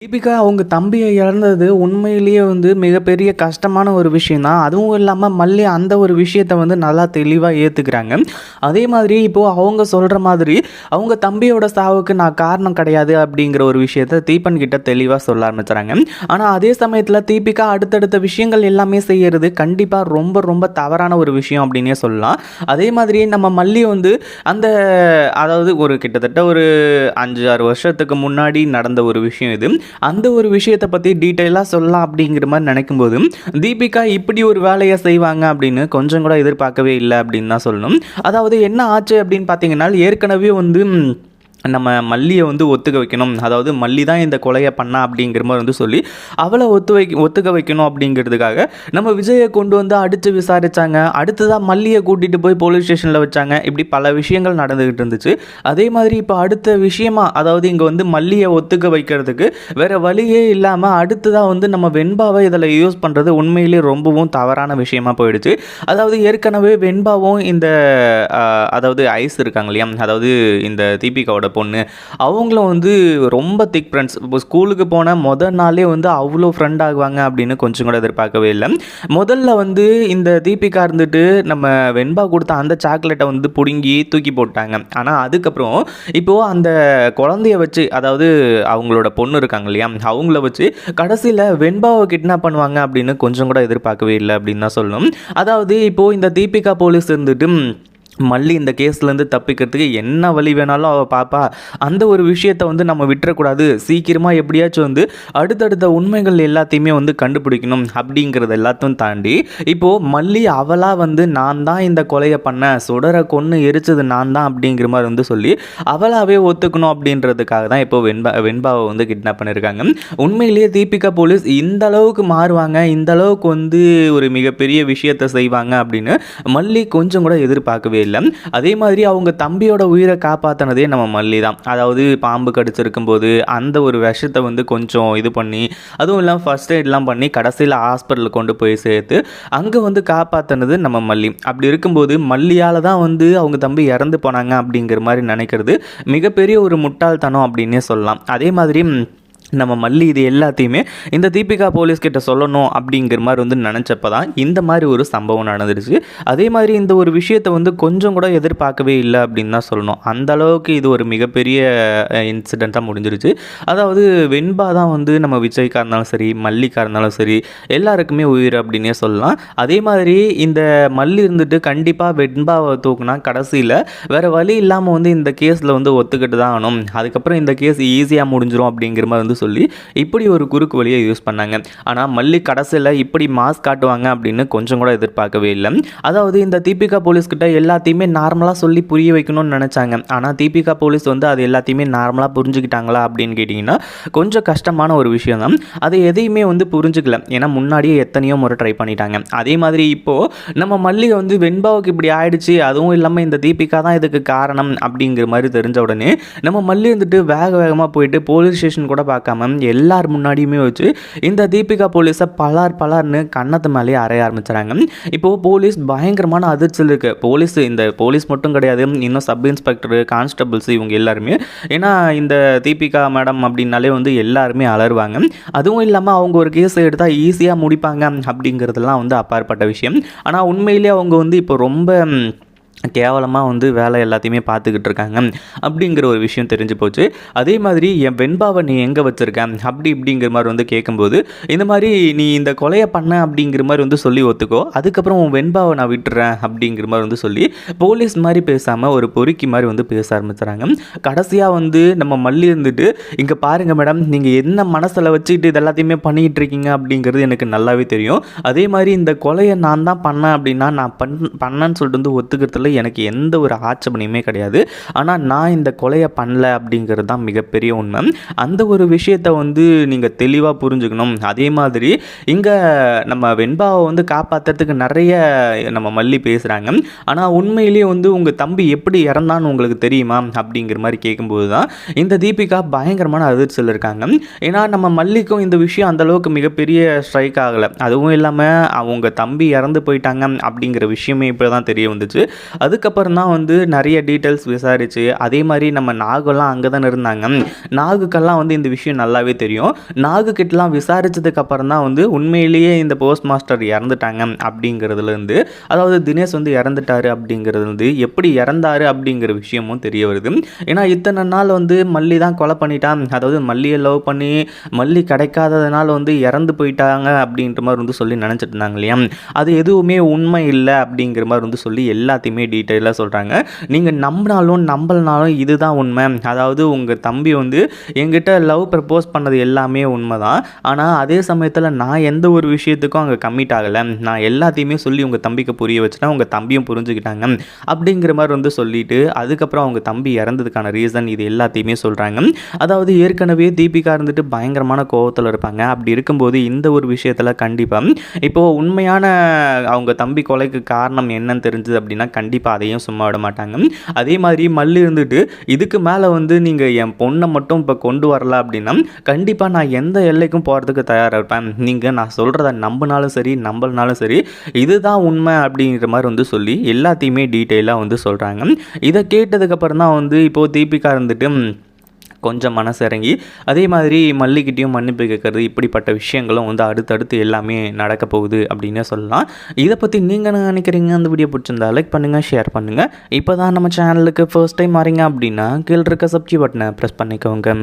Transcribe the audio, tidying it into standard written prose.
தீபிகா அவங்க தம்பியை இழந்தது உண்மையிலேயே மிகப்பெரிய கஷ்டமான ஒரு விஷயம் தான். அதுவும் இல்லாமல் மல்லி அந்த ஒரு விஷயத்தை நல்லா தெளிவாக ஏற்றுக்கிறாங்க. அதே மாதிரி இப்போது அவங்க சொல்கிற மாதிரி அவங்க தம்பியோட சாவுக்கு நான் காரணம் கிடையாது அப்படிங்கிற ஒரு விஷயத்த தீபன் கிட்ட தெளிவாக சொல்ல ஆரம்பிச்சுறாங்க. ஆனால் அதே சமயத்தில் தீபிகா அடுத்தடுத்த விஷயங்கள் எல்லாமே செய்கிறது கண்டிப்பாக ரொம்ப ரொம்ப தவறான ஒரு விஷயம் அப்படின்னே சொல்லலாம். அதே மாதிரி நம்ம மல்லி அந்த அதாவது ஒரு கிட்டத்தட்ட ஒரு 5-6 வருஷத்துக்கு முன்னாடி நடந்த ஒரு விஷயம் இது. அந்த ஒரு விஷயத்தை பற்றி டீட்டெயிலாக சொல்லலாம் அப்படிங்கிற மாதிரி நினைக்கும்போது தீபிகா இப்படி ஒரு வேலையை செய்வாங்க அப்படின்னு கொஞ்சம் கூட எதிர்பார்க்கவே இல்லை அப்படின்னு தான் சொல்லணும். அதாவது என்ன ஆச்சு அப்படின்னு பார்த்தீங்கன்னா, ஏற்கனவே நம்ம மல்லியை ஒத்துக்க வைக்கணும், அதாவது மல்லி தான் இந்த கொலையை பண்ணா அப்படிங்கிற மாதிரி சொல்லி அவளை ஒத்துக்க வைக்கணும் அப்படிங்கிறதுக்காக நம்ம விஜயை கொண்டு அடித்து விசாரித்தாங்க. அடுத்ததாக மல்லியை கூட்டிகிட்டு போய் போலீஸ் ஸ்டேஷனில் வச்சாங்க. இப்படி பல விஷயங்கள் நடந்துக்கிட்டு இருந்துச்சு. அதே மாதிரி இப்போ அடுத்த விஷயமா, அதாவது இங்கே மல்லியை ஒத்துக்க வைக்கிறதுக்கு வேறு வழியே இல்லாமல் அடுத்ததாக நம்ம வெண்பாவை இதில் யூஸ் பண்ணுறது உண்மையிலே ரொம்பவும் தவறான விஷயமா போயிடுச்சு. அதாவது ஏற்கனவே வெண்பாவும் இந்த அதாவது ஐஸ் இருக்காங்க இல்லையா, அதாவது இந்த தீபிகாவோட பொண்ணு, அவங்களும் ரொம்ப திக் ஃப்ரெண்ட்ஸ். இப்போ ஸ்கூலுக்கு போன முதல் நாளே அவ்வளோ ஃப்ரெண்ட் ஆகுவாங்க அப்படின்னு கொஞ்சம் கூட எதிர்பார்க்கவே இல்லை. முதல்ல இந்த தீபிகா நம்ம வெண்பா கொடுத்த அந்த சாக்லேட்டை பிடுங்கி தூக்கி போட்டாங்க. ஆனால் அதுக்கப்புறம் இப்போது அந்த குழந்தைய வச்சு, அதாவது அவங்களோட பொண்ணு இருக்காங்க இல்லையா, அவங்கள வச்சு கடைசியில் வெண்பாவை கிட்னாப் பண்ணுவாங்க அப்படின்னு கொஞ்சம் கூட எதிர்பார்க்கவே இல்லை அப்படின்னு தான் சொல்லணும். அதாவது இப்போது இந்த தீபிகா போலீஸ் மல்லி இந்த கேஸ்லேருந்து தப்பிக்கிறதுக்கு என்ன வழி வேணாலும் அவள் பாப்பா. அந்த ஒரு விஷயத்தை நம்ம விட்டுறக்கூடாது. சீக்கிரமாக எப்படியாச்சும் அடுத்தடுத்த உண்மைகள் எல்லாத்தையுமே கண்டுபிடிக்கணும் அப்படிங்கிறது எல்லாத்தையும் தாண்டி இப்போது மல்லி அவளாக நான் தான் இந்த கொலையை பண்ணேன், சுடரை கொன்று எரிச்சது நான் தான் அப்படிங்கிற மாதிரி சொல்லி அவளாகவே ஒத்துக்கணும் அப்படின்றதுக்காக தான் இப்போது வெண்பாவை கிட்னாப் பண்ணியிருக்காங்க. உண்மையிலேயே தீபிகா போலீஸ் இந்த அளவுக்கு மாறுவாங்க, இந்த அளவுக்கு ஒரு மிகப்பெரிய விஷயத்தை செய்வாங்க அப்படின்னு மல்லி கொஞ்சம் கூட எதிர்பார்க்கவே இல்லை. அதே மாதிரி அவங்க தம்பியோட உயிரை காப்பாற்றினதே நம்ம மல்லி தான். அதாவது பாம்பு கடிச்சிருக்கும் போது அந்த ஒரு விஷத்தை கொஞ்சம் இது பண்ணி, அதுவும் இல்லாமல் ஃபர்ஸ்ட் எய்ட்லாம் பண்ணி கடைசியில் ஹாஸ்பிட்டலுக்கு கொண்டு போய் சேர்த்து அங்கே காப்பாற்றினது நம்ம மல்லி. அப்படி இருக்கும்போது மல்லியால் தான் அவங்க தம்பி இறந்து போனாங்க அப்படிங்கிற மாதிரி நினைக்கிறது மிகப்பெரிய ஒரு முட்டாள்தனம் அப்படின்னே சொல்லலாம். அதே மாதிரி நம்ம மல்லி இது எல்லாத்தையுமே இந்த தீபிகா போலீஸ்கிட்ட சொல்லணும் அப்படிங்கிற மாதிரி நினச்சப்போ தான் இந்த மாதிரி ஒரு சம்பவம் நடந்துருச்சு. அதே மாதிரி இந்த ஒரு விஷயத்தை கொஞ்சம் கூட எதிர்பார்க்கவே இல்லை அப்படின்னு தான் சொல்லணும். அந்த அளவுக்கு இது ஒரு மிகப்பெரிய இன்சிடெண்ட்டாக முடிஞ்சிருச்சு. அதாவது வெண்பா தான் நம்ம விஜய்க்காக இருந்தாலும் சரி, மல்லிக்காக இருந்தாலும் சரி, எல்லாருக்குமே உயிர் அப்படின்னே சொல்லலாம். அதே மாதிரி இந்த மல்லி கண்டிப்பாக வெண்பாவை தூக்குனா கடைசியில் வேறு வழி இல்லாமல் இந்த கேஸில் ஒத்துக்கிட்டு தான் ஆகணும், அதுக்கப்புறம் இந்த கேஸ் ஈஸியாக முடிஞ்சிடும் அப்படிங்கிற மாதிரி சொல்லி இப்படி ஒரு குறுக்கு வழியை யூஸ் பண்ணாங்க. ஆனால் மல்லி கடைசியில் இப்படி மாஸ் காட்டுவாங்க அப்படின்னு கொஞ்சம் கூட எதிர்பார்க்கவே இல்லை. அதாவது இந்த தீபிகா போலீஸ்கிட்ட எல்லாத்தையுமே நார்மலாக சொல்லி புரிய வைக்கணும்னு நினச்சாங்க. ஆனால் தீபிகா போலீஸ் அது எல்லாத்தையுமே நார்மலாக புரிஞ்சுக்கிட்டாங்களா அப்படின்னு கேட்டிங்கன்னா கொஞ்சம் கஷ்டமான ஒரு விஷயம் தான். அதை எதையுமே புரிஞ்சுக்கல. ஏன்னா முன்னாடியே எத்தனையோ முறை ட்ரை பண்ணிட்டாங்க. அதே மாதிரி இப்போது நம்ம மல்லி வெண்பாவுக்கு இப்படி ஆயிடுச்சு, அதுவும் இல்லாமல் இந்த தீபிகா தான் இதுக்கு காரணம் அப்படிங்கிற மாதிரி தெரிஞ்ச உடனே நம்ம மல்லி வேக வேகமாக போயிட்டு போலீஸ் ஸ்டேஷன் கூட பார்க்காம எல்லார் முன்னாடியுமே வச்சு இந்த தீபிகா போலீஸை பலார்னு கன்னத்து மேலேயே அறைய ஆரம்பிச்சுறாங்க. இப்போது போலீஸ் பயங்கரமான அதிர்ச்சியில் இருக்குது. இந்த போலீஸ் மட்டும் கிடையாது, இன்னும் சப் இன்ஸ்பெக்டர், கான்ஸ்டபிள்ஸ், இவங்க எல்லாருமே. ஏன்னா இந்த தீபிகா மேடம் அப்படின்னாலே எல்லாருமே அலறுவாங்க. அதுவும் இல்லாமல் அவங்க ஒரு கேஸ் எடுத்தால் ஈஸியாக முடிப்பாங்க அப்படிங்கிறதுலாம் அப்பாற்பட்ட விஷயம். ஆனால் உண்மையிலே அவங்க இப்போ ரொம்ப கேவலமாக வேலை எல்லாத்தையுமே பார்த்துக்கிட்டு இருக்காங்க அப்படிங்கிற ஒரு விஷயம் தெரிஞ்சு போச்சு. அதே மாதிரி என் வெண்பாவை நீ எங்கே வச்சுருக்கேன் அப்படி இப்படிங்கிற மாதிரி கேட்கும்போது, இந்த மாதிரி நீ இந்த கொலையை பண்ண அப்படிங்கிற மாதிரி சொல்லி ஒத்துக்கோ, அதுக்கப்புறம் உன் வெண்பாவை நான் விட்டுறேன் அப்படிங்கிற மாதிரி சொல்லி போலீஸ் மாதிரி பேசாமல் ஒரு பொறுக்கி மாதிரி பேச ஆரம்பிச்சுறாங்க. கடைசியாக நம்ம மல்லி இங்கே பாருங்கள் மேடம், நீங்கள் என்ன மனசில் வச்சுக்கிட்டு இது எல்லாத்தையுமே பண்ணிக்கிட்டு இருக்கீங்க அப்படிங்கிறது எனக்கு நல்லாவே தெரியும். அதே மாதிரி இந்த கொலையை நான் தான் பண்ணேன் அப்படின்னா நான் பண்ணேன்னு சொல்லிட்டு ஒத்துக்கிறதுல எனக்கு எந்த ஒரு ஆட்சேபனையுமே கிடையாது. ஆனால் நான் இந்த கொலையை பண்ணல அப்படிங்கிறது தான் மிகப்பெரிய உண்மை. அந்த ஒரு விஷயத்தை நீங்கள் தெளிவாக புரிஞ்சுக்கணும். அதே மாதிரி இங்கே நம்ம வெண்பாவை காப்பாற்றுறதுக்கு நிறைய நம்ம மல்லி பேசுகிறாங்க. ஆனால் உண்மையிலேயே உங்கள் தம்பி எப்படி இறந்தான்னு உங்களுக்கு தெரியுமா அப்படிங்கிற மாதிரி கேட்கும்போது தான் இந்த தீபிகா பயங்கரமான அதிர்ச்சியில் இருக்காங்க. ஏன்னா நம்ம மல்லிக்கும் இந்த விஷயம் அந்தளவுக்கு மிகப்பெரிய ஸ்ட்ரைக் ஆகலை. அதுவும் இல்லாமல் அவங்க தம்பி இறந்து போயிட்டாங்க அப்படிங்கிற விஷயமே இப்போ தான் தெரிய வந்துச்சு. அதுக்கப்புறம் தான் வந்து நிறைய டீட்டெயில்ஸ் விசாரித்து அதே மாதிரி நம்ம நாகெல்லாம் அங்கே தானே இருந்தாங்க. நாகுக்கெல்லாம் வந்து இந்த விஷயம் நல்லாவே தெரியும். நாகுக்கிட்டலாம் விசாரித்ததுக்கப்புறம் தான் வந்து உண்மையிலேயே இந்த போஸ்ட் மாஸ்டர் இறந்துட்டாங்க அப்படிங்கிறதுலேருந்து, அதாவது தினேஷ் வந்து இறந்துட்டாரு அப்படிங்கிறது வந்து எப்படி இறந்தாரு அப்படிங்கிற விஷயமும் தெரிய வருது. ஏன்னா இத்தனை நாள் வந்து மல்லி தான் கொலை பண்ணிட்டான், அதாவது மல்லியை லவ் பண்ணி மல்லி கிடைக்காததுனால வந்து இறந்து போயிட்டாங்க அப்படின்ற மாதிரி வந்து சொல்லி நினச்சிட்டு இருந்தாங்க இல்லையா, அது எதுவுமே உண்மை இல்லை அப்படிங்கிற மாதிரி வந்து சொல்லி எல்லாத்தையுமே டீட்டெயிலாக சொல்கிறாங்க. நீங்கள் நம்பினாலும் நம்பலனாலும் இதுதான் உண்மை. அதாவது உங்கள் தம்பி வந்து என்கிட்ட லவ் ப்ரப்போஸ் பண்ணது எல்லாமே உண்மை தான். ஆனால் அதே சமயத்தில் நான் எந்த ஒரு விஷயத்துக்கும் அங்கே கமிட் ஆகலை. நான் எல்லாத்தையுமே சொல்லி உங்கள் தம்பிக்கு புரிய வச்சுட்டேன், உங்கள் தம்பியும் புரிஞ்சுக்கிட்டாங்க அப்படிங்கிற மாதிரி வந்து சொல்லிட்டு அதுக்கப்புறம் அவங்க தம்பி இறந்ததுக்கான ரீசன் இது எல்லாத்தையுமே சொல்கிறாங்க. அதாவது ஏற்கனவே தீபிகா இருந்துட்டு பயங்கரமான கோவத்தில் இருப்பாங்க. அப்படி இருக்கும்போது இந்த ஒரு விஷயத்தில் கண்டிப்பாக இப்போது உண்மையான அவங்க தம்பி கொலைக்கு காரணம் என்னன்னு தெரிஞ்சது அப்படின்னா கண்டிப்பாக அதையும் சும்மா விட மாட்டாங்க. அதே மாதிரி மல்லி இருந்துட்டு இதுக்கு மேலே வந்து நீங்கள் என் பொண்ணை மட்டும் இப்போ கொண்டு வரல அப்படின்னா கண்டிப்பாக நான் எந்த எல்லைக்கும் போகிறதுக்கு தயாராக இருப்பேன். நீங்கள் நான் சொல்கிறத நம்பினாலும் சரி நம்பலனாலும் சரி இதுதான் உண்மை அப்படிங்கிற மாதிரி வந்து சொல்லி எல்லாத்தையுமே டீட்டெயிலாக வந்து சொல்கிறாங்க. இதை கேட்டதுக்கப்புறம் தான் வந்து இப்போது தீபிகா இருந்துட்டு கொஞ்சம் மனசு இறங்கி அதே மாதிரி மல்லிக்கிட்டையும் மன்னிப்பு கேட்கறது, இப்படிப்பட்ட விஷயங்களும் வந்து அடுத்தடுத்து எல்லாமே நடக்க போகுது அப்படின்னே சொல்லலாம். இதை பற்றி நீங்கள் என்ன நினைக்கிறீங்க? அந்த வீடியோ பிடிச்சிருந்தா லைக் பண்ணுங்கள், ஷேர் பண்ணுங்கள். இப்போ தான் நம்ம சேனலுக்கு ஃபர்ஸ்ட் டைம் வரீங்க அப்படின்னா கீழே இருக்க சப்ஸ்கிரைப் பட்டனை ப்ரெஸ் பண்ணிக்கோங்க.